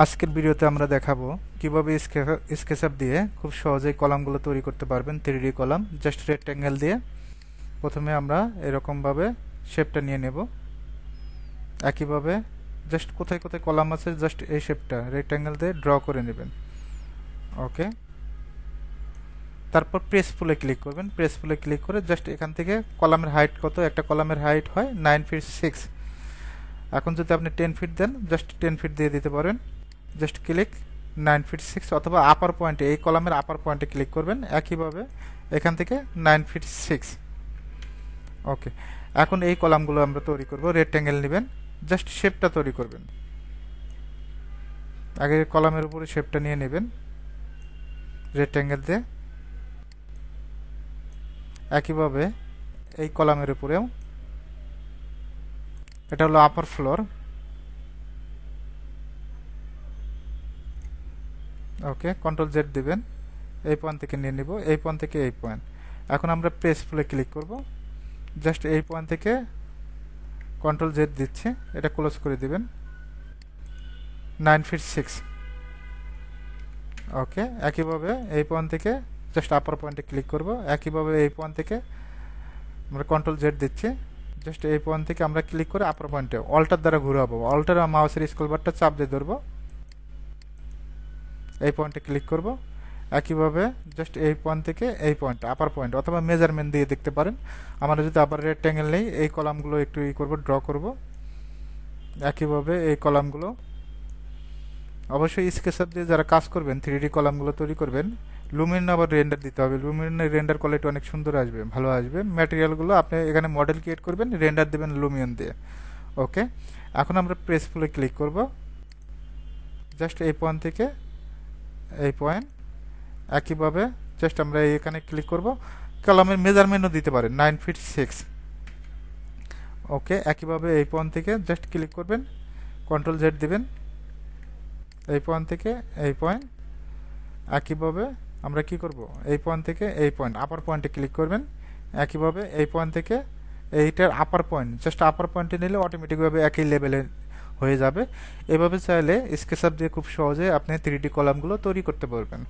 আজকের ভিডিওতে আমরা দেখাবো কিভাবে স্কেচআপ দিয়ে খুব সহজেই কলামগুলো তৈরি করতে পারবেন। 3D কলাম জাস্ট রেক্ট্যাঙ্গেল দিয়ে প্রথমে আমরা এরকমভাবে শেপটা নিয়ে নেব। একইভাবে জাস্ট কোথায় কোথায় কলাম আছে জাস্ট এই শেপটা রেক্ট্যাঙ্গেল দিয়ে ড্র করে নেবেন। ওকে, তারপর প্রেস ফুলে ক্লিক করবেন। প্রেস ফুলে ক্লিক করে জাস্ট এখান থেকে কলামের হাইট কত, একটা কলামের হাইট হয় 9 ফিট 6। এখন যদি আপনি 10 ফিট দেন জাস্ট 10 ফিট দিয়ে দিতে পারেন। জাস্ট ক্লিক 9 ফিট 6 অথবা আপার পয়েন্টে, এই কলামের আপার পয়েন্টে ক্লিক করবেন। একইভাবে এখান থেকে 9 ফিট 6। ওকে, এখন এই কলামগুলো আমরা তৈরি করব। রেক্ট্যাঙ্গেল নেবেন, জাস্ট শেপটা তৈরি করবেন। আগে কলামের উপরে শেপটা নিয়ে নেবেন রেক্ট্যাঙ্গেল দিয়ে। একইভাবে এই কলামের উপরেও, এটা হলো আপার ফ্লোর। ওকে, কন্ট্রোল জেড দিবেন, এই পয়েন্ট থেকে নিয়ে নিব, এই পয়েন্ট থেকে এই পয়েন্ট। এখন আমরা প্রেস ফুলে ক্লিক করব। জাস্ট এই পয়েন্ট থেকে কন্ট্রোল জেড দিচ্ছি, এটা ক্লোজ করে দিবেন 9 ফিট 6। ওকে, একইভাবে এই পয়েন্ট থেকে জাস্ট আপার পয়েন্টে ক্লিক করব। একইভাবে এই পয়েন্ট থেকে আমরা কন্ট্রোল জেড দিচ্ছি, জাস্ট এই পয়েন্ট থেকে আমরা ক্লিক করে আপার পয়েন্টে অল্টার দ্বারা ঘুরাবো। অল্টার মাউসের স্ক্রল বারটা চাপ দিয়ে ধরবো, এই পয়েন্টে ক্লিক করব। একইভাবে জাস্ট এই পয়েন্ট থেকে এই পয়েন্ট আপার পয়েন্ট অথবা মেজারমেন্ট দিয়ে দেখতে পারেন। আমরা যদি আবার রেক্ট্যাঙ্গেল নেই, এই কলামগুলো একটু করব, ড্র করব। একইভাবে এই কলামগুলো অবশ্যই স্কেচআপ দিয়ে যারা কাজ করবেন 3D কলামগুলো তৈরি করবেন, লুমিন আবার রেন্ডার দিতে হবে। লুমিনের রেন্ডার কোয়ালিটি অনেক সুন্দর আসবে, ভালো আসবে। ম্যাটেরিয়ালগুলো আপনি এখানে মডেল ক্রিয়েট করবেন, রেন্ডার দেবেন লুমিন দিয়ে। ওকে, এখন আমরা প্রেস ফুলে ক্লিক করব। জাস্ট এই পয়েন্ট থেকে এই পয়েন্ট, একইভাবে জাস্ট আমরা এখানে ক্লিক করব। কলামের মেজারমেন্টও দিতে পারেন 9 ফিট 6। ওকে, একইভাবে এই পয়েন্ট থেকে জাস্ট ক্লিক করবেন, কন্ট্রোল জেড দিবেন, এই পয়েন্ট থেকে এই পয়েন্ট। একইভাবে আমরা কি করব, এই পয়েন্ট থেকে এই পয়েন্ট আপার পয়েন্টে ক্লিক করবেন। একইভাবে এই পয়েন্ট থেকে এইটার আপার পয়েন্ট, জাস্ট আপার পয়েন্টে নিলে অটোমেটিকভাবে একই লেভেলে হয়ে যাবে। এভাবে চাইলে স্কেচআপ দিয়ে খুব সহজে আপনি 3D কলামগুলো তৈরি করতে পারবেন।